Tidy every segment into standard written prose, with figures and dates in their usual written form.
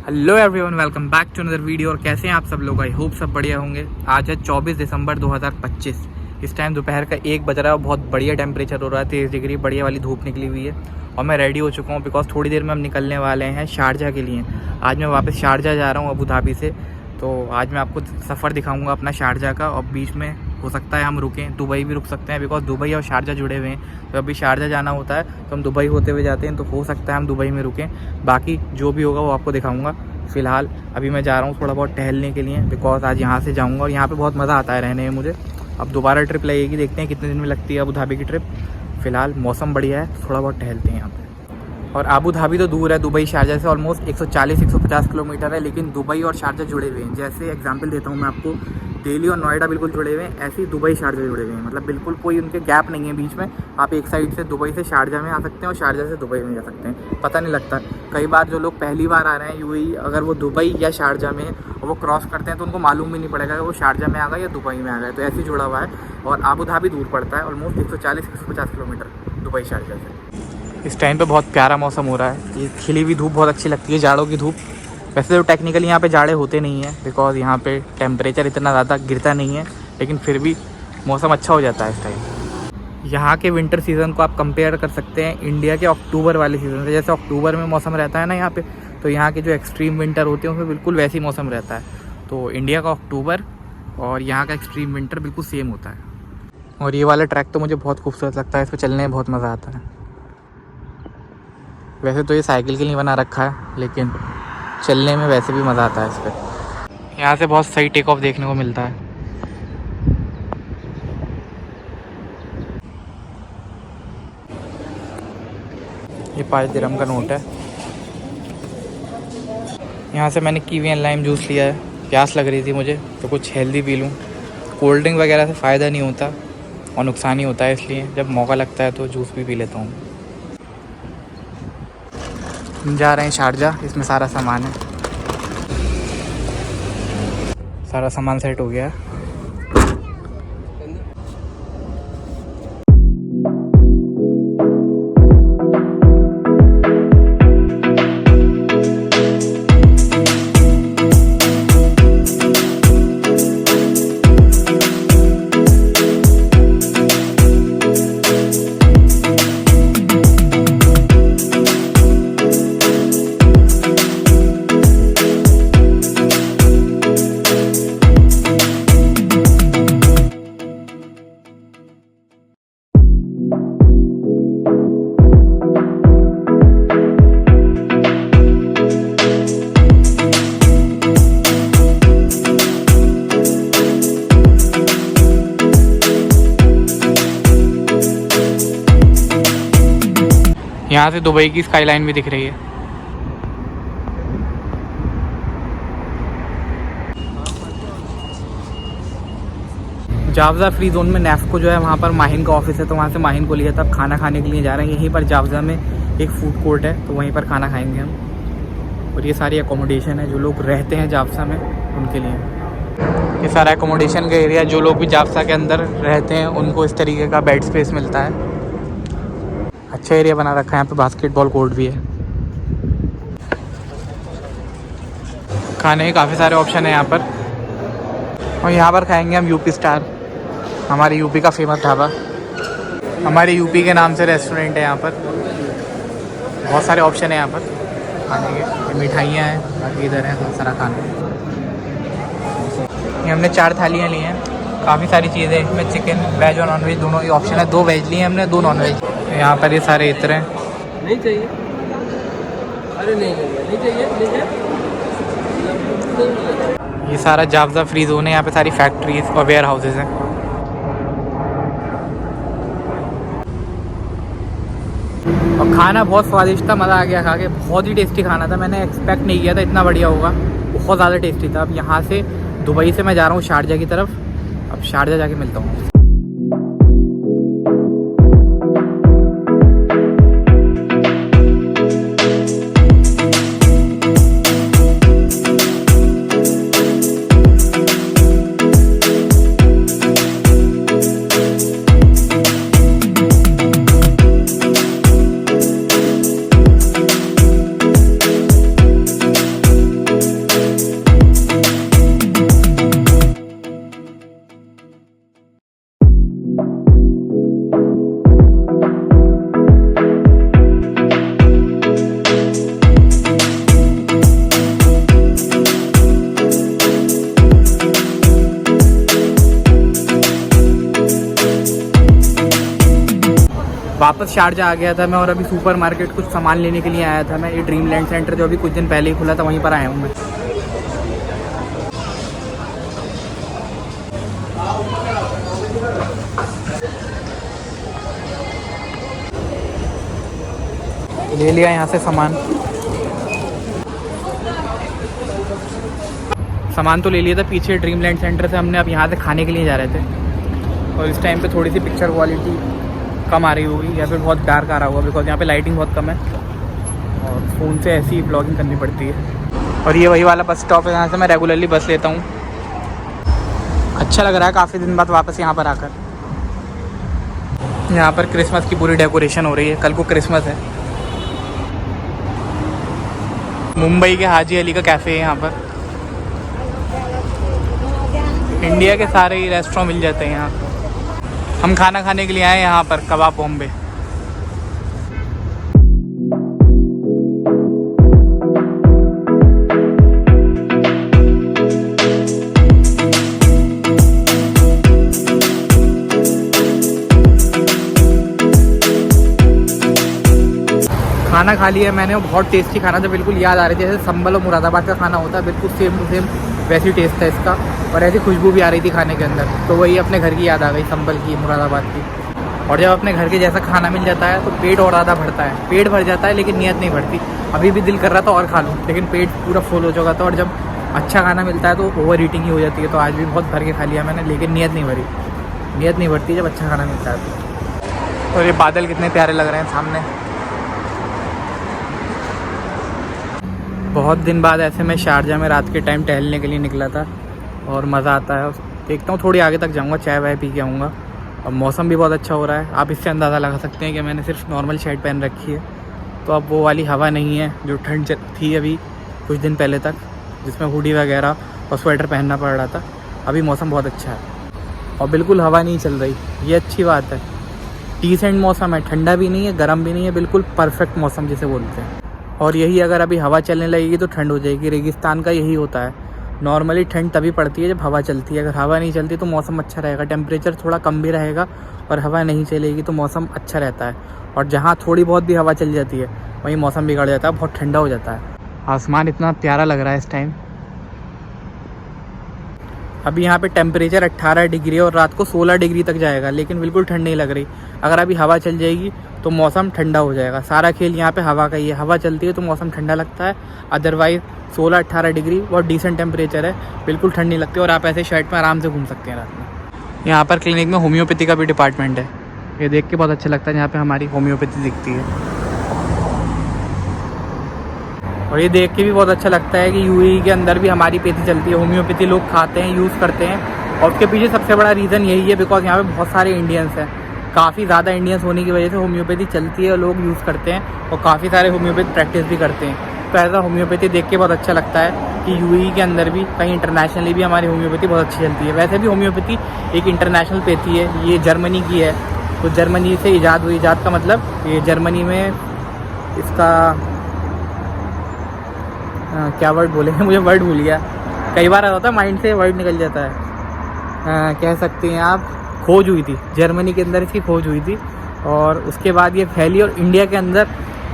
Hello everyone, welcome back to another video. और कैसे हैं आप सब लोग? आई होप सब बढ़िया होंगे। आज है 24 दिसंबर 2025। इस टाइम दोपहर का 1 बज रहा है और बहुत बढ़िया टेम्परेचर हो रहा है, 23 डिग्री, बढ़िया वाली धूप निकली हुई है। और मैं रेडी हो चुका हूँ बिकॉज थोड़ी देर में हम निकलने वाले हैं शारजाह के लिए। आज मैं वापस शारजाह जा रहा हूँ अबू धाबी से। तो आज मैं आपको सफ़र दिखाऊंगा अपना शारजाह का। और बीच में हो सकता है हम रुकें, दुबई भी रुक सकते हैं बिकॉज दुबई और शारजाह जुड़े हुए हैं। तो अभी शारजाह जाना होता है तो हम दुबई होते हुए जाते हैं, तो हो सकता है हम दुबई में रुकें। बाकी जो भी होगा वो आपको दिखाऊंगा। फ़िलहाल अभी मैं जा रहा हूँ थोड़ा बहुत टहलने के लिए बिकॉज आज यहाँ से जाऊँगा और यहाँ पे बहुत मज़ा आता है रहने में मुझे। अब दोबारा ट्रिप लगेगी, देखते हैं कितने दिन में लगती है अबू धाबी की ट्रिप। फ़िलहाल मौसम बढ़िया है तो थोड़ा बहुत टहलते हैं यहाँ पे। और अबू धाबी तो दूर है दुबई शारजाह से, ऑलमोस्ट 140-150 किलोमीटर है, लेकिन दुबई और शारजाह जुड़े हुए हैं। जैसे एग्जांपल देता हूँ मैं आपको, दिल्ली और नोएडा बिल्कुल जुड़े हुए हैं, ऐसे ही दुबई शारजाह जुड़े हुए हैं। मतलब बिल्कुल कोई उनके गैप नहीं है बीच में। आप एक साइड से दुबई से शारजाह में आ सकते हैं और शारजाह से दुबई में जा सकते हैं, पता नहीं लगता। कई बार जो लोग पहली बार आ रहे हैं यूएई, अगर वो दुबई या शारजाह में और वो क्रॉस करते हैं तो उनको मालूम भी नहीं पड़ेगा कि वो शारजाह में आ गए या दुबई में आ गए। तो ऐसे ही जुड़ा हुआ है। और अबू धाबी दूर पड़ता है, ऑलमोस्ट 140-150 किलोमीटर दुबई शारजाह से। इस टाइम पे बहुत प्यारा मौसम हो रहा है। ये खिली हुई धूप बहुत अच्छी लगती है, जाड़ों की धूप। वैसे तो टेक्निकली यहाँ पे जाड़े होते नहीं हैं बिकॉज यहाँ पे टेम्परेचर इतना ज़्यादा गिरता नहीं है, लेकिन फिर भी मौसम अच्छा हो जाता है इस टाइम। यहाँ के विंटर सीज़न को आप कंपेयर कर सकते हैं इंडिया के अक्टूबर वाले सीज़न से। जैसे अक्टूबर में मौसम रहता है ना यहाँ पे, तो यहाँ के जो एक्सट्रीम विंटर होते हैं उसमें बिल्कुल वैसी मौसम रहता है। तो इंडिया का अक्टूबर और यहाँ का एक्सट्रीम विंटर बिल्कुल सेम होता है। और ये वाला ट्रैक तो मुझे बहुत खूबसूरत लगता है, इस पर चलने में बहुत मज़ा आता है। वैसे तो ये साइकिल के लिए बना रखा है, लेकिन चलने में वैसे भी मज़ा आता है इस पर। यहाँ से बहुत सही टेक ऑफ देखने को मिलता है। ये 5 दिरहम का नोट है। यहाँ से मैंने कीवी एंड लाइम जूस लिया है, प्यास लग रही थी मुझे तो कुछ हेल्दी पी लूँ। कोल्ड ड्रिंक वगैरह से फ़ायदा नहीं होता और नुकसान ही होता है, इसलिए जब मौका लगता है तो जूस भी पी लेता हूँ। हम जा रहे हैं शारजाह, इसमें सारा सामान है, सारा सामान सेट हो गया है। यहाँ से दुबई की स्काईलाइन भी दिख रही है। जावज़ा फ्री जोन में नेफ्को जो है वहाँ पर माहिन का ऑफिस है, तो वहाँ से माहिन को लिया था। खाना खाने के लिए जा रहे हैं। यहीं पर जावज़ा में एक फूड कोर्ट है, तो वहीं पर खाना खाएंगे हम। और ये सारी एकोमोडेशन है, जो लोग रहते हैं जावज़ा में उनके लिए। ये सारा एकोमोडेशन का एरिया, जो लोग भी जावज़ा के अंदर रहते हैं उनको इस तरीके का बेड स्पेस मिलता है। अच्छा एरिया बना रखा है। यहाँ पे बास्केटबॉल कोर्ट भी है। खाने के काफ़ी सारे ऑप्शन है यहाँ पर। और यहाँ पर खाएंगे हम यूपी स्टार, हमारे यूपी का फेमस ढाबा। हमारे यूपी के नाम से रेस्टोरेंट है यहाँ पर। बहुत सारे ऑप्शन है यहाँ पर खाने के। ये मिठाइयाँ हैं, बाकी इधर है बहुत सारा खाना। ये हमने 4 थालियाँ ली हैं, काफ़ी सारी चीज़ें इसमें। चिकन, वेज और नॉन वेज दोनों ही ऑप्शन है। 2 वेज लिए हमने, 2 नॉन वेज। यहाँ पर ये सारे इत्र हैं। नहीं चाहिए, अरे नहीं चाहिए। ये सारा जावज़ा फ्री जोन है। यहाँ पे सारी फैक्ट्रीज और वेयर हाउसेज हैं। और खाना बहुत स्वादिष्ट था, मज़ा आ गया खा के। बहुत ही टेस्टी खाना था, मैंने एक्सपेक्ट नहीं किया था इतना बढ़िया होगा। बहुत ज़्यादा टेस्टी था। अब यहाँ से दुबई से मैं जा रहा हूँ शारजाह की तरफ। अब शारजाह जाके मिलता हूँ। वापस शारजा आ गया था मैं और अभी सुपरमार्केट कुछ सामान लेने के लिए आया था मैं। ये ड्रीमलैंड सेंटर जो अभी कुछ दिन पहले ही खुला था, वहीं पर आया हूँ मैं। ले लिया यहाँ से सामान तो ले लिया था पीछे ड्रीमलैंड सेंटर से हमने। अब यहाँ से खाने के लिए जा रहे थे और इस टाइम पे थोड़ी सी पिक्चर क्वालिटी कम आ रही होगी या फिर बहुत डार्क आ रहा होगा, बिकॉज यहाँ पे लाइटिंग बहुत कम है और फ़ोन से ऐसी ही ब्लॉगिंग करनी पड़ती है। और ये वही वाला बस स्टॉप है जहाँ से मैं रेगुलरली बस लेता हूँ। अच्छा लग रहा है काफ़ी दिन बाद वापस यहाँ पर आकर। यहाँ पर क्रिसमस की पूरी डेकोरेशन हो रही है, कल को क्रिसमस है। मुंबई के हाजी अली का कैफ़े है यहाँ पर। इंडिया के सारे ही रेस्टोरेंट मिल जाते हैं यहाँ। हम खाना खाने के लिए आए यहाँ पर कबाब बॉम्बे। खाना खा लिया मैंने, बहुत टेस्टी खाना था, बिल्कुल याद आ रही थी जैसे संभल और मुरादाबाद का खाना होता है, बिल्कुल सेम टू सेम वैसी टेस्ट है इसका। और ऐसी खुशबू भी आ रही थी खाने के अंदर, तो वही अपने घर की याद आ गई, संभल की, मुरादाबाद की। और जब अपने घर के जैसा खाना मिल जाता है तो पेट और ज़्यादा भरता है। पेट भर जाता है लेकिन नीयत नहीं भरती। अभी भी दिल कर रहा था और खा लूँ, लेकिन पेट पूरा फुल हो चुका था। और जब अच्छा खाना मिलता है तो ओवर ईटिंग ही हो जाती है। तो आज भी बहुत भर के खा लिया मैंने, लेकिन नीयत नहीं भरी। नीयत नहीं भरती जब अच्छा खाना मिलता है तो। और ये बादल कितने प्यारे लग रहे हैं सामने। बहुत दिन बाद ऐसे मैं शारजा में रात के टाइम टहलने के लिए निकला था और मज़ा आता है। देखता हूँ थोड़ी आगे तक जाऊँगा, चाय वाय पी के आऊँगा। और मौसम भी बहुत अच्छा हो रहा है। आप इससे अंदाज़ा लगा सकते हैं कि मैंने सिर्फ नॉर्मल शर्ट पहन रखी है, तो अब वो वाली हवा नहीं है जो ठंड थी अभी कुछ दिन पहले तक, जिसमें हुडी वगैरह और स्वेटर पहनना पड़ रहा था। अभी मौसम बहुत अच्छा है और बिल्कुल हवा नहीं चल रही, ये अच्छी बात है। डिसेंट मौसम है, ठंडा भी नहीं है, गर्म भी नहीं है, बिल्कुल परफेक्ट मौसम जिसे बोलते हैं। और यही अगर अभी हवा चलने लगेगी तो ठंड हो जाएगी। रेगिस्तान का यही होता है, नॉर्मली ठंड तभी पड़ती है जब हवा चलती है। अगर हवा नहीं चलती तो मौसम अच्छा रहेगा, टेम्परेचर थोड़ा कम भी रहेगा, और हवा नहीं चलेगी तो मौसम अच्छा रहता है। और जहाँ थोड़ी बहुत भी हवा चल जाती है वहीं मौसम बिगड़ जाता है, बहुत ठंडा हो जाता है। आसमान इतना प्यारा लग रहा है इस टाइम। अभी यहाँ पे टेम्परेचर 18 डिग्री और रात को 16 डिग्री तक जाएगा, लेकिन बिल्कुल ठंड नहीं लग रही। अगर अभी हवा चल जाएगी तो मौसम ठंडा हो जाएगा। सारा खेल यहाँ पे हवा का ही है। हवा चलती है तो मौसम ठंडा लगता है, अदरवाइज़ 16-18 डिग्री बहुत डिसेंट टेम्परेचर है, बिल्कुल ठंड नहीं लगती। और आप ऐसे शर्ट में आराम से घूम सकते हैं रात में। यहाँ पर क्लिनिक में होम्योपैथी का भी डिपार्टमेंट है, ये देख के बहुत अच्छा लगता है। यहाँ पे हमारी होम्योपैथी दिखती है और ये देख के भी बहुत अच्छा लगता है कि यूएई के अंदर भी हमारी पैथी चलती है। होम्योपैथी लोग खाते हैं, यूज़ करते हैं। और उसके पीछे सबसे बड़ा रीज़न यही है, बिकॉज यहाँ पे बहुत सारे इंडियंस हैं। काफ़ी ज़्यादा इंडियंस होने की वजह से होम्योपैथी चलती है और लोग यूज़ करते हैं, और काफ़ी सारे होम्योपैथी प्रैक्टिस भी करते हैं। तो ऐसा होम्योपैथी देख के बहुत अच्छा लगता है कि यूएई के अंदर भी, कहीं इंटरनेशनली भी हमारी होम्योपैथी बहुत अच्छी चलती है। वैसे भी होम्योपैथी एक इंटरनेशनल पैथी है, ये जर्मनी की है। तो जर्मनी से ईजाद हुई, ईजाद का मतलब ये जर्मनी में इसका क्या वर्ड बोलेंगे, मुझे वर्ड भूल गया। कई बार होता है माइंड से वर्ड निकल जाता है। कह सकते हैं आप, खोज हुई थी जर्मनी के अंदर, इसकी खोज हुई थी और उसके बाद ये फैली। और इंडिया के अंदर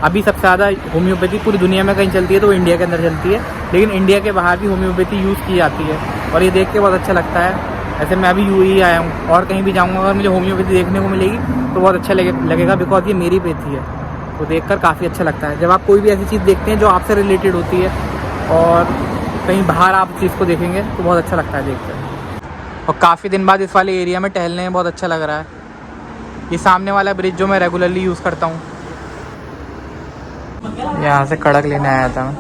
अभी सबसे ज़्यादा होम्योपैथी पूरी दुनिया में कहीं चलती है तो वो इंडिया के अंदर चलती है, लेकिन इंडिया के बाहर भी होम्योपैथी यूज़ की जाती है। और ये देख के बहुत अच्छा लगता है। ऐसे मैं अभी यूएई आया हूँ और कहीं भी जाऊँगा अगर मुझे होम्योपैथी देखने को मिलेगी तो बहुत अच्छा लगेगा, बिकॉज ये मेरी पैथी है। तो देखकर काफ़ी अच्छा लगता है। जब आप कोई भी ऐसी चीज़ देखते हैं जो आपसे रिलेटेड होती है और कहीं बाहर आप चीज़ को देखेंगे तो बहुत अच्छा लगता है देखकर। और काफ़ी दिन बाद इस वाले एरिया में टहलने में बहुत अच्छा लग रहा है। ये सामने वाला ब्रिज जो मैं रेगुलरली यूज़ करता हूँ, यहाँ से कड़क लेने आया था मैं।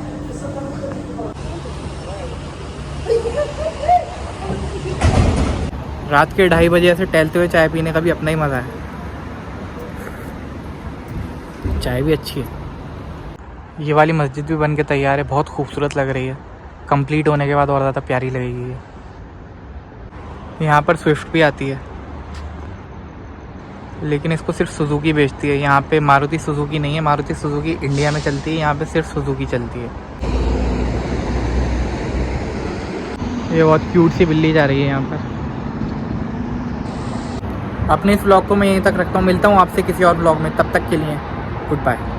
रात के 2:30 बजे ऐसे टहलते हुए चाय पीने का भी अपना ही मज़ा है। चाय भी अच्छी है। ये वाली मस्जिद भी बन के तैयार है, बहुत खूबसूरत लग रही है। कंप्लीट होने के बाद और ज़्यादा प्यारी लगेगी ये। यहाँ पर स्विफ्ट भी आती है, लेकिन इसको सिर्फ सुजुकी बेचती है। यहाँ पे मारुति सुजुकी नहीं है। मारुति सुजुकी इंडिया में चलती है, यहाँ पे सिर्फ सुजुकी चलती है। ये बहुत क्यूट सी बिल्ली जा रही है यहाँ पर। अपने इस व्लॉग को मैं यहीं तक रखता हूँ, मिलता हूँ आपसे किसी और व्लॉग में, तब तक के लिए गुड बाय।